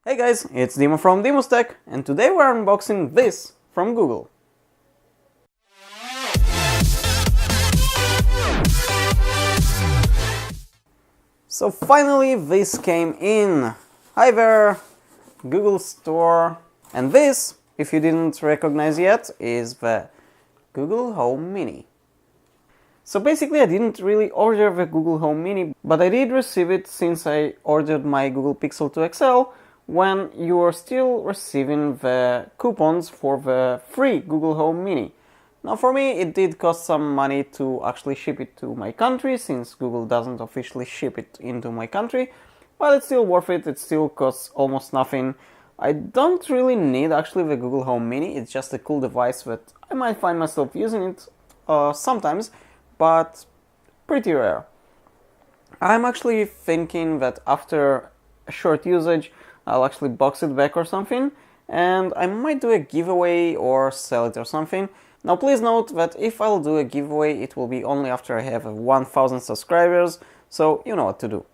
Hey guys, it's Dimo from DimusTech, and today we're unboxing this from Google. So finally this came in. Hi there, Google Store. And this, if you didn't recognize yet, is the Google Home Mini. So basically I didn't really order the Google Home Mini, but I did receive it since I ordered my Google Pixel 2 XL when you are still receiving the coupons for the free Google Home Mini. Now for me it did cost some money to actually ship it to my country, since Google doesn't officially ship it into my country, but it's still worth it. It still costs almost nothing. I don't really need actually the Google Home Mini, it's just a cool device that I might find myself using it sometimes, but pretty rare. I'm actually thinking that after a short usage I'll actually box it back or something, and I might do a giveaway or sell it or something. Now please note that if I'll do a giveaway, it will be only after I have 1000 subscribers, so you know what to do.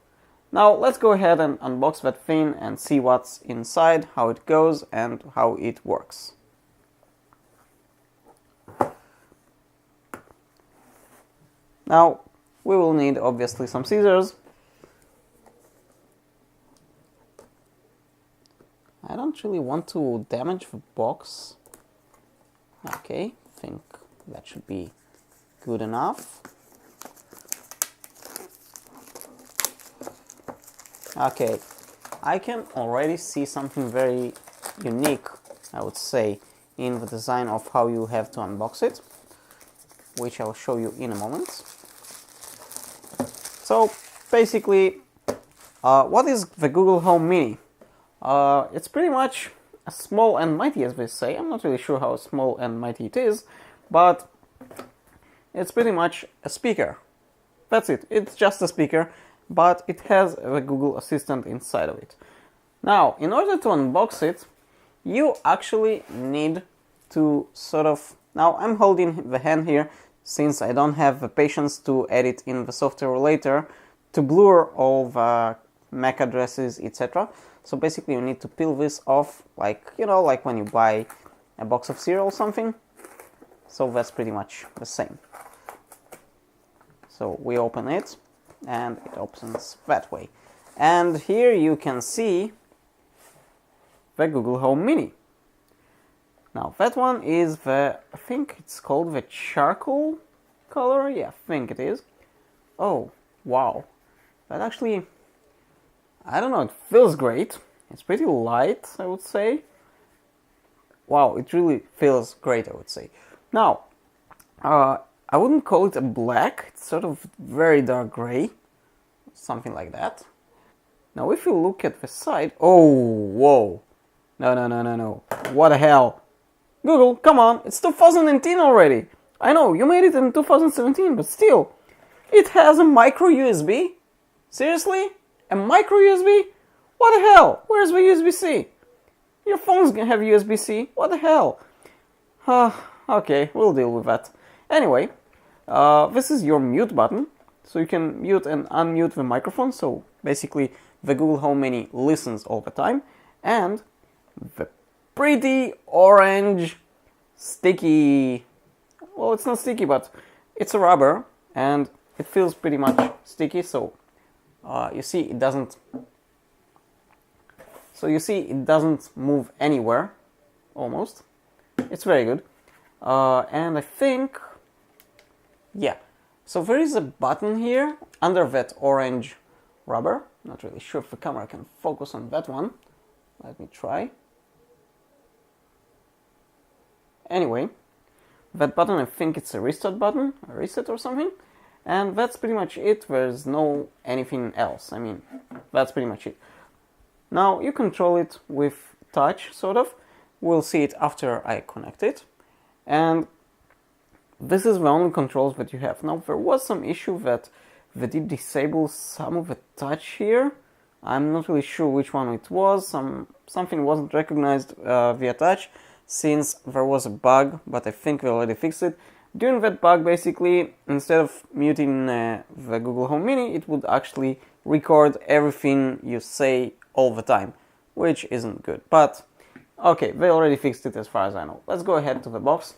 Now let's go ahead and unbox that thing and see what's inside, how it goes and how it works. Now we will need obviously some scissors. I don't really want to damage the box. Okay, I think that should be good enough. Okay, I can already see something very unique, I would say, in the design of how you have to unbox it, which I'll show you in a moment. So basically, what is the Google Home Mini? It's pretty much a small and mighty, as they say. I'm not really sure how small and mighty it is, but it's pretty much a speaker. That's it. It's just a speaker, but it has the Google Assistant inside of it. Now, in order to unbox it, you actually need to sort of... Now, I'm holding the hand here since I don't have the patience to edit in the software later to blur all the MAC addresses, etc. So basically you need to peel this off, like, you know, like when you buy a box of cereal or something. So that's pretty much the same. So we open it and it opens that way. And here you can see the Google Home Mini. Now that one is the, I think it's called the charcoal color. Yeah, I think it is. Oh, wow. That actually, I don't know, it feels great. It's pretty light, I would say. Wow, it really feels great, I would say. Now, I wouldn't call it a black. It's sort of very dark gray. Something like that. Now, if you look at the side... Oh, whoa. No. What the hell? Google, come on. It's 2019 already. I know, you made it in 2017, but still. It has a micro USB. Seriously? A micro USB? What the hell? Where's the USB-C? Your phones have USB-C. What the hell? Okay, we'll deal with that. Anyway, this is your mute button. So you can mute and unmute the microphone. So basically, the Google Home Mini listens all the time. And the pretty orange sticky... Well, it's not sticky, but it's a rubber. And it feels pretty much sticky, so... you see it doesn't move anywhere, almost. It's very good. And I think, yeah, so there is a button here under that orange rubber. Not really sure if the camera can focus on that one. Let me try. Anyway, that button, I think it's a restart button, a reset or something. And that's pretty much it. There's no anything else. I mean, that's pretty much it. Now, you control it with touch, sort of. We'll see it after I connect it. And this is the only controls that you have. Now, there was some issue that they did disable some of the touch here. I'm not really sure which one it was. Something wasn't recognized via touch since there was a bug, but I think we already fixed it. During that bug, basically, instead of muting the Google Home Mini, it would actually record everything you say all the time. which isn't good. But okay, they already fixed it as far as I know. Let's go ahead to the box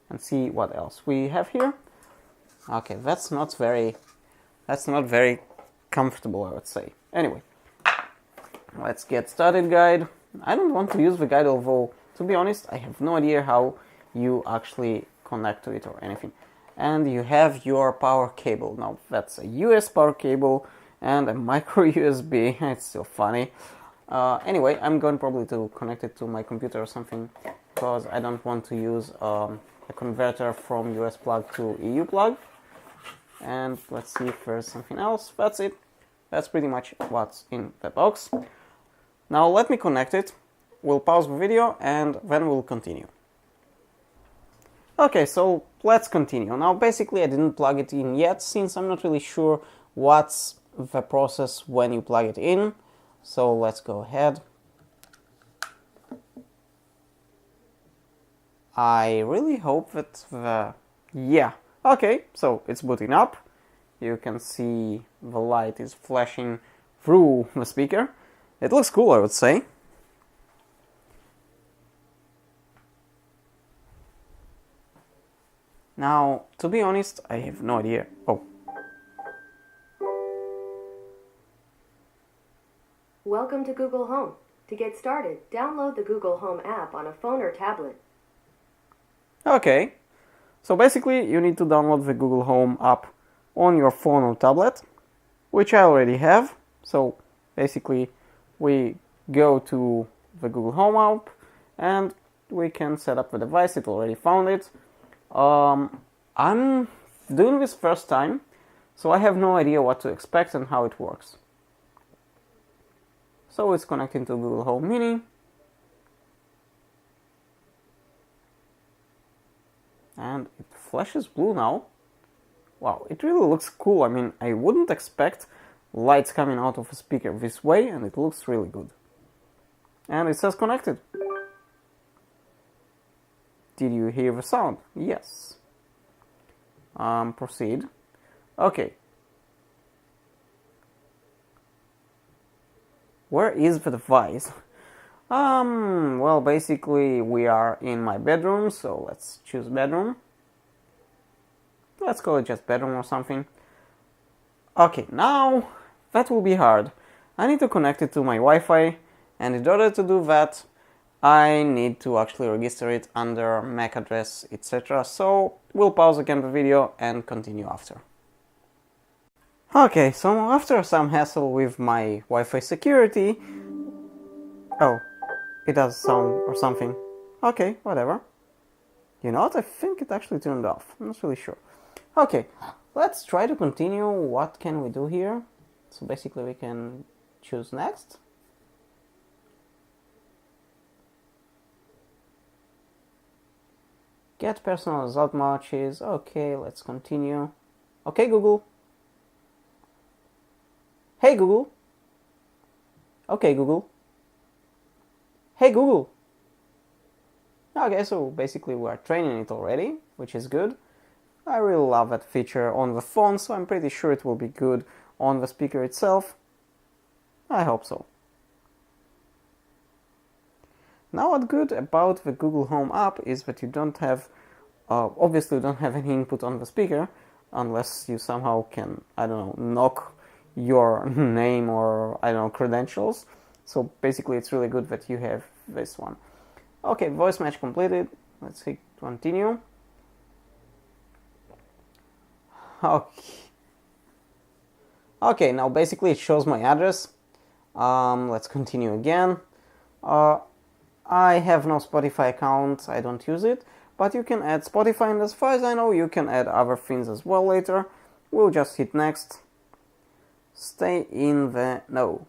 and see what else we have here. Okay, that's not very comfortable, I would say. Anyway, let's get started, guide. I don't want to use the guide, although, to be honest, I have no idea how you actually connect to it or anything. And you have your power cable. Now, that's a US power cable and a micro USB. It's still funny. Anyway, I'm going probably to connect it to my computer or something, because I don't want to use a converter from US plug to EU plug. And let's see if there's something else. That's it. That's pretty much what's in the box. Now let me connect it. We'll pause the video and then we'll continue. Okay, so let's continue. Now basically I didn't plug it in yet, since I'm not really sure what's the process when you plug it in. So let's go ahead. I really hope that yeah. Okay, so it's booting up. You can see the light is flashing through the speaker. It looks cool, I would say. Now, to be honest, I have no idea. Oh. Welcome to Google Home. To get started, download the Google Home app on a phone or tablet. Okay. So basically, you need to download the Google Home app on your phone or tablet, which I already have. So basically, we go to the Google Home app and we can set up the device. It already found it. I'm doing this first time, so I have no idea what to expect and how it works. So it's connecting to Google Home Mini. And it flashes blue now. Wow, it really looks cool. I mean, I wouldn't expect lights coming out of a speaker this way, and it looks really good. And it says connected. Did you hear the sound? Yes. Proceed. Okay. Where is the device? Well, basically we are in my bedroom, so let's choose bedroom. Let's call it just bedroom or something. Okay, now that will be hard. I need to connect it to my Wi-Fi, and in order to do that, I need to actually register it under MAC address, etc. So we'll pause again the video and continue after. Okay, so after some hassle with my Wi-Fi security... Oh, it does sound or something. Okay, whatever. You know what? I think it actually turned off. I'm not really sure. Okay, let's try to continue. What can we do here? So basically we can choose next. Get personal result matches. Okay, let's continue. Okay, Google. Hey, Google. Okay, Google. Hey, Google. Okay, so basically we are training it already, which is good. I really love that feature on the phone, so I'm pretty sure it will be good on the speaker itself. I hope so. Now, what's good about the Google Home app is that you don't have, obviously you don't have any input on the speaker, unless you somehow can, I don't know, knock your name or, I don't know, credentials. So basically it's really good that you have this one. Okay, voice match completed. Let's hit continue. Okay, now basically it shows my address. Let's continue again. I have no Spotify account, I don't use it, but you can add Spotify, and as far as I know you can add other things as well later. We'll just hit next. Stay in the know.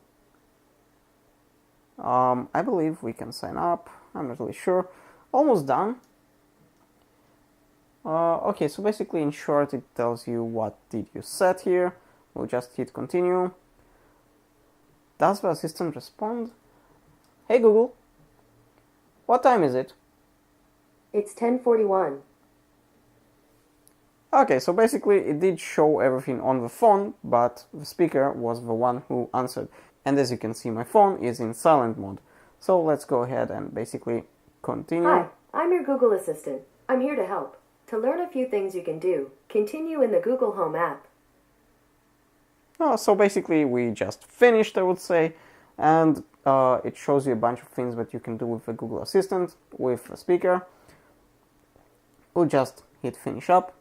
I believe we can sign up. I'm not really sure. Almost done. Okay, so basically in short it tells you what did you set here. We'll just hit continue. Does the assistant respond? Hey Google, what time is it? It's 10:41. Okay, so basically it did show everything on the phone, but the speaker was the one who answered. And as you can see, my phone is in silent mode. So let's go ahead and basically continue. Hi, I'm your Google Assistant. I'm here to help. To learn a few things you can do, continue in the Google Home app. Oh, so basically we just finished, I would say, and it shows you a bunch of things that you can do with the Google Assistant, with a speaker. We'll just hit finish up.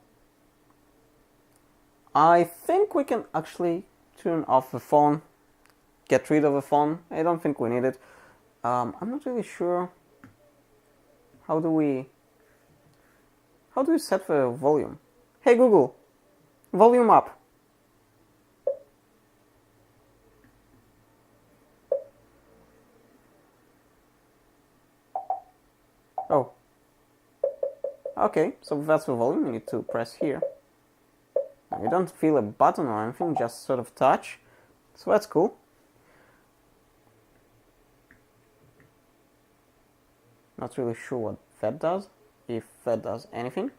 I think we can actually turn off the phone, get rid of the phone. I don't think we need it. I'm not really sure. How do we set the volume? Hey Google, volume up. Oh. Okay, so that's the volume. You need to press here. Now, you don't feel a button or anything, just sort of touch. So that's cool. Not really sure what that does, if that does anything.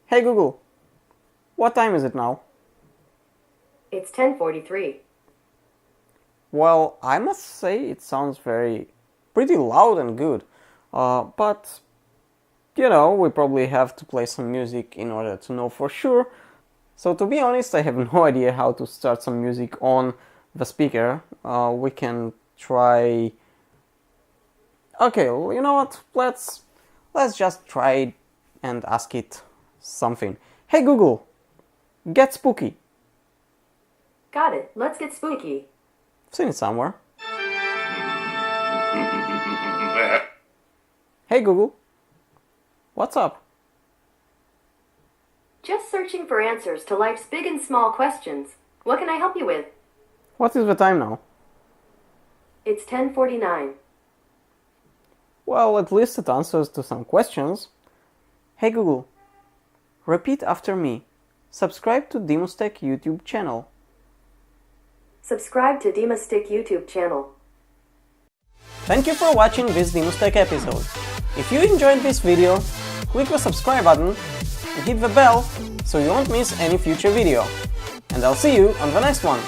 Hey Google, what time is it now? It's 10:43. Well, I must say it sounds pretty loud and good, but you know, we probably have to play some music in order to know for sure. So to be honest, I have no idea how to start some music on the speaker. We can try. Okay, well, you know what? Let's just try it and ask it something. Hey Google, get spooky. Got it. Let's get spooky. I've seen it somewhere. Hey Google, what's up? Just searching for answers to life's big and small questions. What can I help you with? What is the time now? It's 10:49. Well, at least it answers to some questions. Hey Google, repeat after me. Subscribe to DimusTech YouTube channel. Subscribe to DimusTech YouTube channel. Thank you for watching this DimusTech episode. If you enjoyed this video, click the subscribe button and hit the bell so you won't miss any future video. And I'll see you on the next one.